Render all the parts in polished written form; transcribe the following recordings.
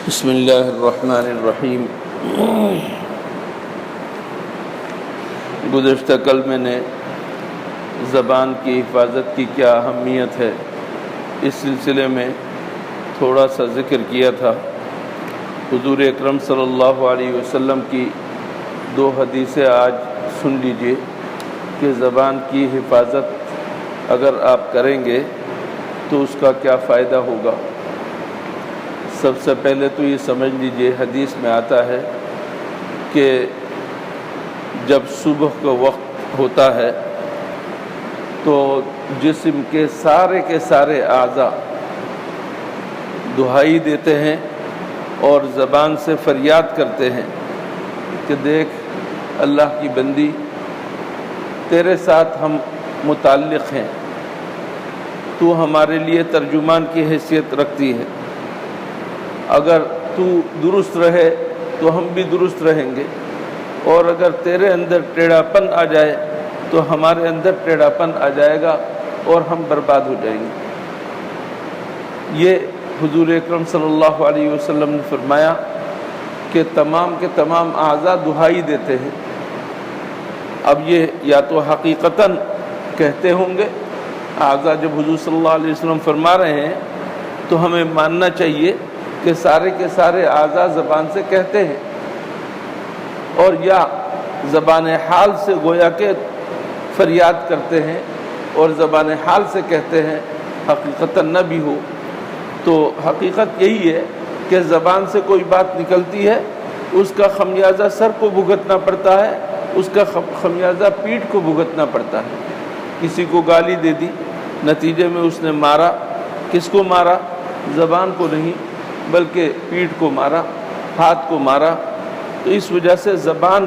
بسم اللہ الرحمن الرحیم۔ گزشتہ کل میں نے زبان کی حفاظت کی کیا اہمیت ہے اس سلسلے میں تھوڑا سا ذکر کیا تھا۔ حضور اکرم صلی اللہ علیہ وسلم کی دو حدیثیں آج سن لیجئے کہ زبان کی حفاظت اگر آپ کریں گے تو اس کا کیا فائدہ ہوگا۔ سب سے پہلے تو یہ سمجھ لیجئے، حدیث میں آتا ہے کہ جب صبح کا وقت ہوتا ہے تو جسم کے سارے اعضاء دہائی دیتے ہیں اور زبان سے فریاد کرتے ہیں کہ دیکھ اللہ کی بندی، تیرے ساتھ ہم متعلق ہیں، تو ہمارے لیے ترجمان کی حیثیت رکھتی ہے، اگر تو درست رہے تو ہم بھی درست رہیں گے، اور اگر تیرے اندر ٹیڑھا پن آ جائے تو ہمارے اندر ٹیڑھا پن آ جائے گا اور ہم برباد ہو جائیں گے۔ یہ حضور اکرم صلی اللہ علیہ وسلم نے فرمایا کہ تمام کے تمام اعضاء دہائی دیتے ہیں۔ اب یہ یا تو حقیقتاً کہتے ہوں گے، اعضاء جب حضور صلی اللہ علیہ وسلم فرما رہے ہیں تو ہمیں ماننا چاہیے کہ سارے کے سارے اعضاء زبان سے کہتے ہیں، اور یا زبان حال سے گویا کہ فریاد کرتے ہیں اور زبان حال سے کہتے ہیں، حقیقتاً نہ بھی ہو تو حقیقت یہی ہے کہ زبان سے کوئی بات نکلتی ہے، اس کا خمیازہ سر کو بھگتنا پڑتا ہے، اس کا خمیازہ پیٹھ کو بھگتنا پڑتا ہے۔ کسی کو گالی دے دی، نتیجے میں اس نے مارا، کس کو مارا؟ زبان کو نہیں بلکہ پیٹھ کو مارا، ہاتھ کو مارا۔ تو اس وجہ سے زبان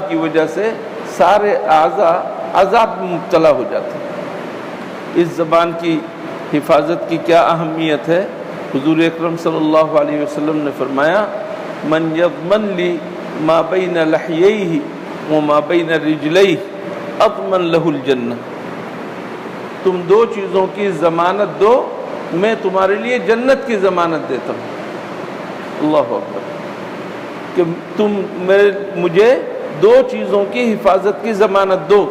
کی وجہ سے سارے اعضاء عذاب میں مبتلا ہو جاتے ہیں۔ اس زبان کی حفاظت کی کیا اہمیت ہے؟ حضور اکرم صلی اللہ علیہ وسلم نے فرمایا، من یضمن لی ما بین لحییہ وما بین رجلیہ اضمن لہ الجنہ۔ تم دو چیزوں کی ضمانت دو، میں تمہارے لیے جنت کی ضمانت دیتا ہوں۔ اللہ اکبر، کہ تم مجھے دو چیزوں کی حفاظت کی ضمانت دو۔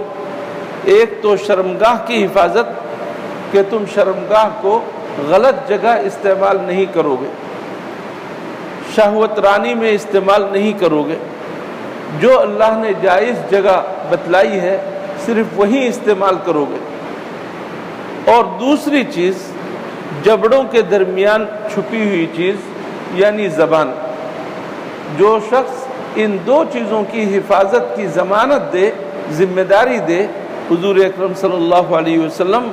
ایک تو شرمگاہ کی حفاظت، کہ تم شرمگاہ کو غلط جگہ استعمال نہیں کرو گے، شہوت رانی میں استعمال نہیں کرو گے، جو اللہ نے جائز جگہ بتلائی ہے صرف وہی استعمال کرو گے۔ اور دوسری چیز، جبڑوں کے درمیان چھپی ہوئی چیز یعنی زبان۔ جو شخص ان دو چیزوں کی حفاظت کی ضمانت دے، ذمہ داری دے، حضور اکرم صلی اللہ علیہ وسلم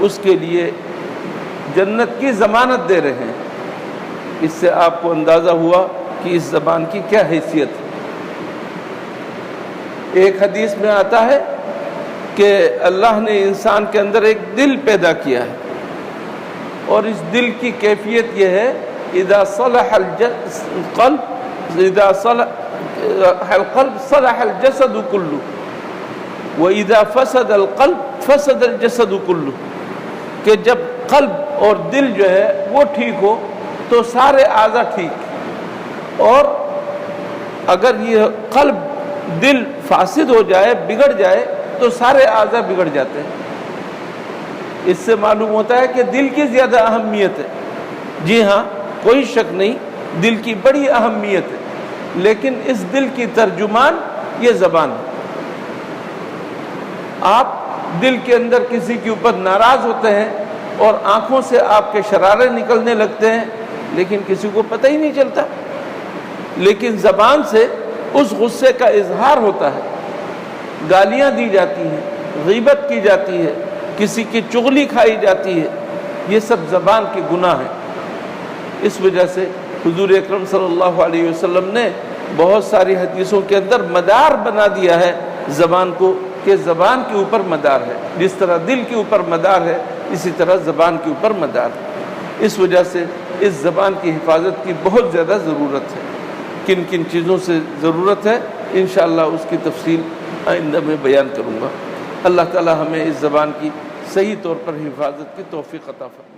اس کے لیے جنت کی ضمانت دے رہے ہیں۔ اس سے آپ کو اندازہ ہوا کہ اس زبان کی کیا حیثیت ہے۔ ایک حدیث میں آتا ہے کہ اللہ نے انسان کے اندر ایک دل پیدا کیا ہے، اور اس دل کی کیفیت یہ ہے، اذا صلح القلب صلح الجسد كله واذا فسد القلب فسد الجسد كله، کہ جب قلب اور دل جو ہے وہ ٹھیک ہو تو سارے اعضاء ٹھیک، اور اگر یہ قلب دل فاسد ہو جائے، بگڑ جائے تو سارے اعضاء بگڑ جاتے ہیں۔ اس سے معلوم ہوتا ہے کہ دل کی زیادہ اہمیت ہے۔ جی ہاں، کوئی شک نہیں، دل کی بڑی اہمیت ہے، لیکن اس دل کی ترجمان یہ زبان ہے۔ آپ دل کے اندر کسی کے اوپر ناراض ہوتے ہیں اور آنکھوں سے آپ کے شرارے نکلنے لگتے ہیں، لیکن کسی کو پتہ ہی نہیں چلتا، لیکن زبان سے اس غصے کا اظہار ہوتا ہے، گالیاں دی جاتی ہیں، غیبت کی جاتی ہے، کسی کی چغلی کھائی جاتی ہے، یہ سب زبان کے گناہ ہیں۔ اس وجہ سے حضور اکرم صلی اللہ علیہ وسلم نے بہت ساری حدیثوں کے اندر مدار بنا دیا ہے زبان کو، کہ زبان کے اوپر مدار ہے، جس طرح دل کے اوپر مدار ہے اسی طرح زبان کے اوپر مدار ہے۔ اس وجہ سے اس زبان کی حفاظت کی بہت زیادہ ضرورت ہے۔ کن کن چیزوں سے ضرورت ہے انشاءاللہ اس کی تفصیل آئندہ میں بیان کروں گا۔ اللہ تعالی ہمیں اس زبان کی صحیح طور پر حفاظت کی توفیق عطا فرمائے۔